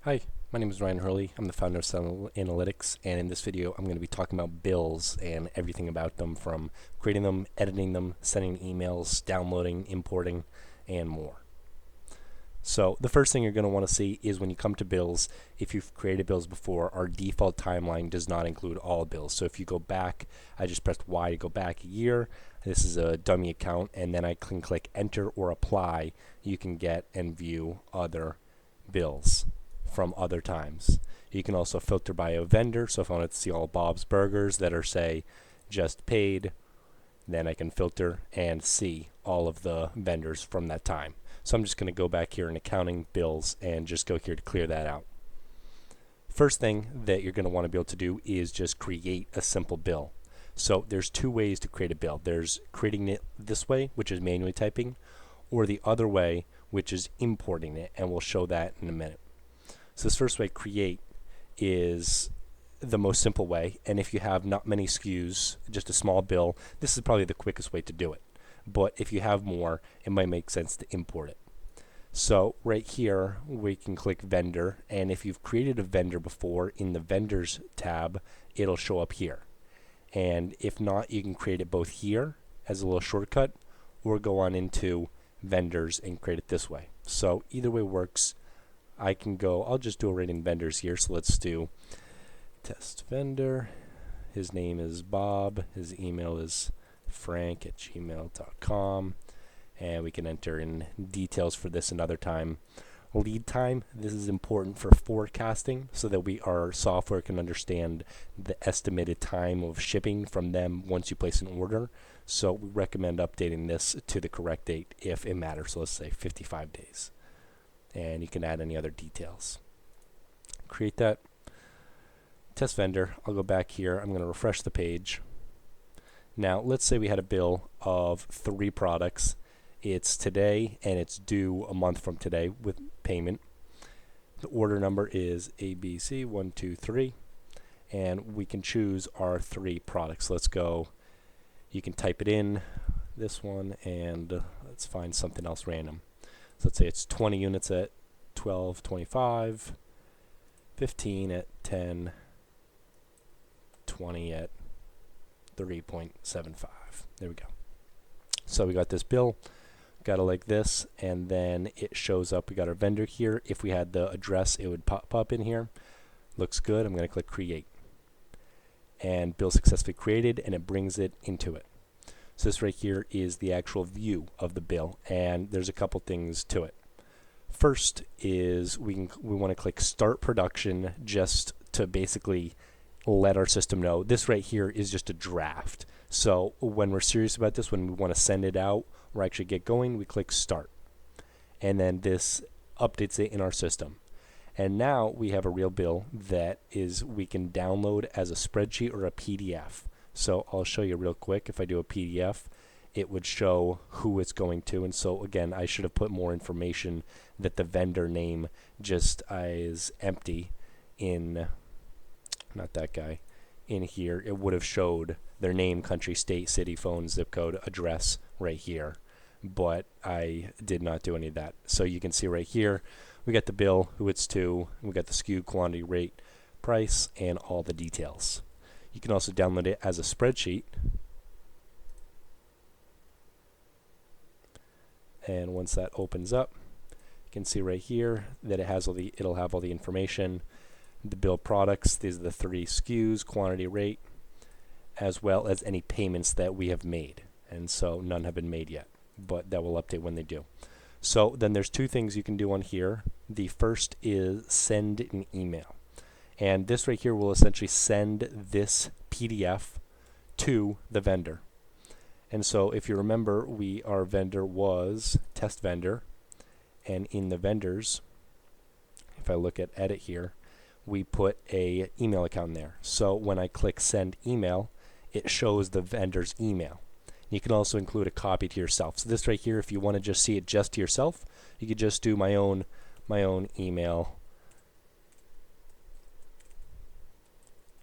Hi, my name is Ryan Hurley. I'm the founder of SellAnalytix, and in this video I'm going to be talking about bills and everything about them, from creating them, editing them, sending emails, downloading, importing, and more. So the first thing you're going to want to see is when you come to bills, if you've created bills before, our default timeline does not include all bills. So if you go back, I just pressed Y to go back a year. This is a dummy account, and then I can click enter or apply. You can get and view other bills from other times. You can also filter by a vendor. So if I wanted to see all Bob's Burgers that are, say, just paid, then I can filter and see all of the vendors from that time. So I'm just going to go back here in accounting, bills, and just go here to clear that out. First thing that you're going to want to be able to do is just create a simple bill. So there's two ways to create a bill. There's creating it this way, which is manually typing, or the other way, which is importing it, and we'll show that in a minute. So this first way, create, is the most simple way, and if you have not many SKUs, just a small bill, this is probably the quickest way to do it. But if you have more, it might make sense to import it. So right here, we can click vendor, and if you've created a vendor before, in the vendors tab, it'll show up here. And if not, you can create it both here as a little shortcut, or go on into vendors and create it this way. So either way works. I'll just do it right in vendors here. So let's do test vendor. His name is Bob. His email is frank@gmail.com. And we can enter in details for this another time. Lead time, this is important for forecasting so that our software can understand the estimated time of shipping from them once you place an order. So we recommend updating this to the correct date if it matters. So let's say 55 days. And you can add any other details. Create that. Test vendor. I'll go back here. I'm going to refresh the page. Now, let's say we had a bill of 3 products. It's today, and it's due a month from today with payment. The order number is ABC123, and we can choose our 3 products. Let's go. You can type it in, this one, and let's find something else random. So let's say it's 20 units at $12.25, 15 at 10, 20 at 3.75. There we go. So we got this bill, got it like this, and then it shows up. We got our vendor here. If we had the address, it would pop up in here. Looks good. I'm going to click create. And bill successfully created, and it brings it into it. So this right here is the actual view of the bill, and there's a couple things to it. First is we want to click start production just to basically let our system know this right here is just a draft. So when we're serious about this, when we want to send it out or actually get going, we click start. And then this updates it in our system. And now we have a real bill that we can download as a spreadsheet or a PDF. So I'll show you real quick. If I do a PDF, it would show who it's going to. And so again, I should have put more information that the vendor name just is empty in, not that guy, in here. It would have showed their name, country, state, city, phone, zip code, address right here. But I did not do any of that. So you can see right here, we got the bill, who it's to, we got the SKU, quantity, rate, price, and all the details. You can also download it as a spreadsheet. And once that opens up, you can see right here that it'll have all the information. The bill products, these are the 3 SKUs, quantity, rate, as well as any payments that we have made. And so none have been made yet, but that will update when they do. So then there's 2 things you can do on here. The first is send an email. And this right here will essentially send this PDF to the vendor. And so if you remember, our vendor was test vendor. And in the vendors, if I look at edit here, we put a email account in there. So when I click send email, it shows the vendor's email. You can also include a copy to yourself. So this right here, if you want to just see it just to yourself, you could just do my own email,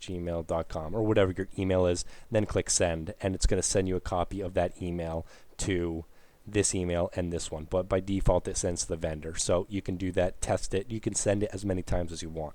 gmail.com, or whatever your email is, then click send, and it's going to send you a copy of that email to this email and this one, but by default it sends to the vendor. So you can do that, test it, you can send it as many times as you want.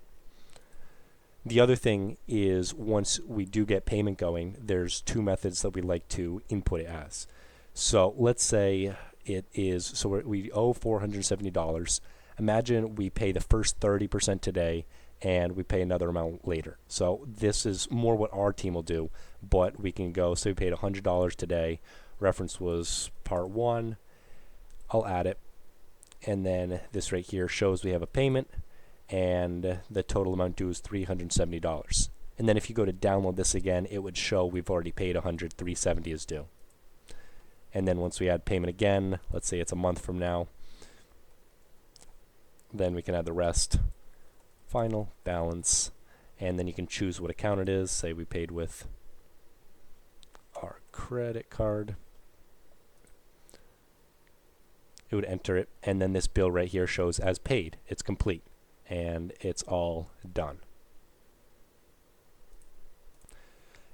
The other thing is, once we do get payment going, there's two methods that we like to input it as. So let's say it is, so we owe $470. Imagine we pay the first 30% today and we pay another amount later. So this is more what our team will do, but we can go, so we paid $100 today. Reference was part 1. I'll add it. And then this right here shows we have a payment, and the total amount due is $370. And then if you go to download this again, it would show we've already paid $100, $370 is due. And then once we add payment again, let's say it's a month from now, then we can add the rest, final balance, and then you can choose what account it is. Say we paid with our credit card. It would enter it, and then this bill right here shows as paid. It's complete, and it's all done.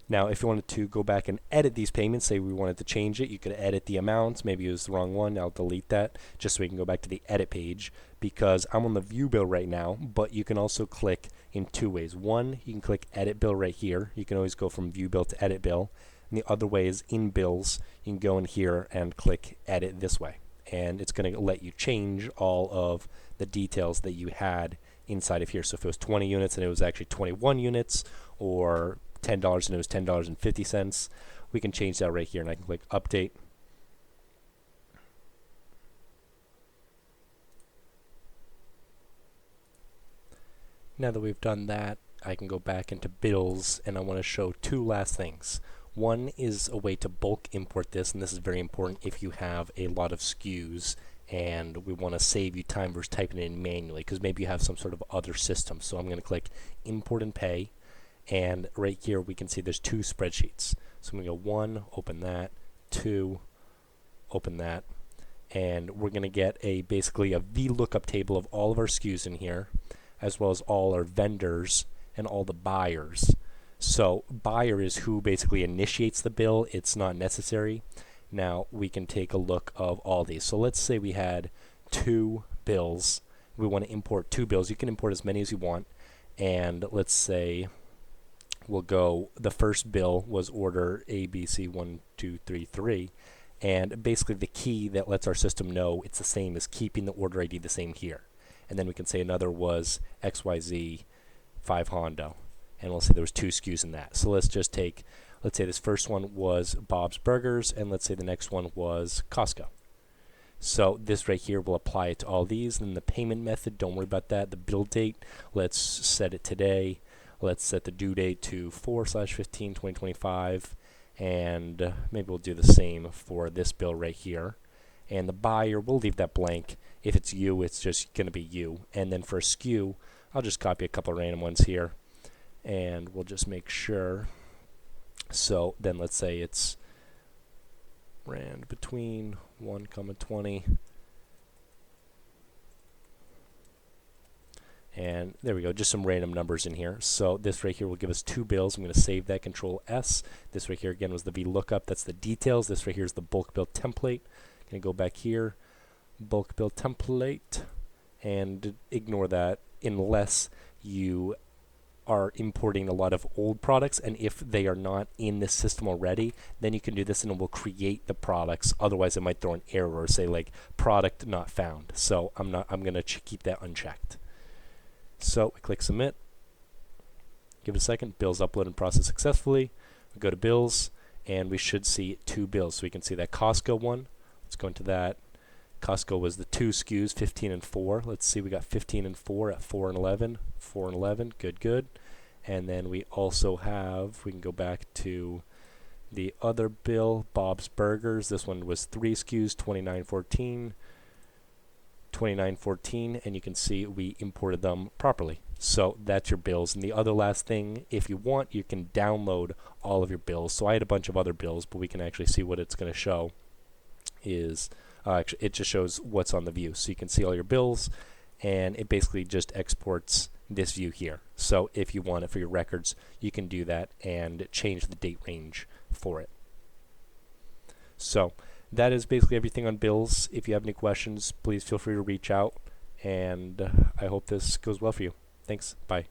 Now, if you wanted to go back and edit these payments, say we wanted to change it, you could edit the amounts. Maybe it was the wrong one. I'll delete that just so we can go back to the edit page, because I'm on the view bill right now, but you can also click in two ways. One, you can click edit bill right here. You can always go from view bill to edit bill. And the other way is in bills. You can go in here and click edit this way. And it's going to let you change all of the details that you had inside of here. So if it was 20 units and it was actually 21 units, or $10 and it was $10.50, we can change that right here, and I can click update. Now that we've done that, I can go back into bills, and I want to show two last things. One is a way to bulk import this, and this is very important if you have a lot of SKUs and we want to save you time versus typing it in manually, because maybe you have some sort of other system. So I'm going to click import and pay, and right here we can see there's two spreadsheets. So I'm going to go 1, open that, 2, open that, and we're going to get basically a VLOOKUP table of all of our SKUs in here, as well as all our vendors and all the buyers. So buyer is who basically initiates the bill. It's not necessary. Now we can take a look of all these. So let's say we had 2 bills. We want to import 2 bills. You can import as many as you want. And let's say we'll go, the first bill was order ABC1233. And basically the key that lets our system know it's the same is keeping the order ID the same here. And then we can say another was XYZ 5 Hondo. And we'll say there was 2 SKUs in that. So let's just take, let's say this first one was Bob's Burgers, and let's say the next one was Costco. So this right here will apply it to all these. And the payment method, don't worry about that. The bill date, let's set it today. Let's set the due date to 4/15/2025. And maybe we'll do the same for this bill right here. And the buyer, we'll leave that blank. If it's you, it's just going to be you. And then for a SKU, I'll just copy a couple random ones here. And we'll just make sure. So then let's say it's rand between 1,20. And there we go, just some random numbers in here. So this right here will give us 2 bills. I'm going to save that, Control S. This right here again was the VLOOKUP. That's the details. This right here is the bulk bill template. Going to go back here, bulk bill template, and ignore that unless you are importing a lot of old products, and if they are not in this system already, then you can do this and it will create the products. Otherwise it might throw an error or say like product not found. So I'm going to keep that unchecked. So we click submit, give it a second, bills upload and process successfully. We go to bills and we should see 2 bills. So we can see that Costco one. Let's go into that. Costco was the 2 SKUs, 15 and 4. Let's see, we got 15 and 4 at 4 and 11. 4 and 11, good, good. And then we also have, we can go back to the other bill, Bob's Burgers. This one was 3 SKUs, 2914, 2914, and you can see we imported them properly. So that's your bills. And the other last thing, if you want, you can download all of your bills. So I had a bunch of other bills, but we can actually see what it's going to show is... actually, it just shows what's on the view. So you can see all your bills, and it basically just exports this view here. So if you want it for your records, you can do that and change the date range for it. So that is basically everything on bills. If you have any questions, please feel free to reach out, and I hope this goes well for you. Thanks. Bye.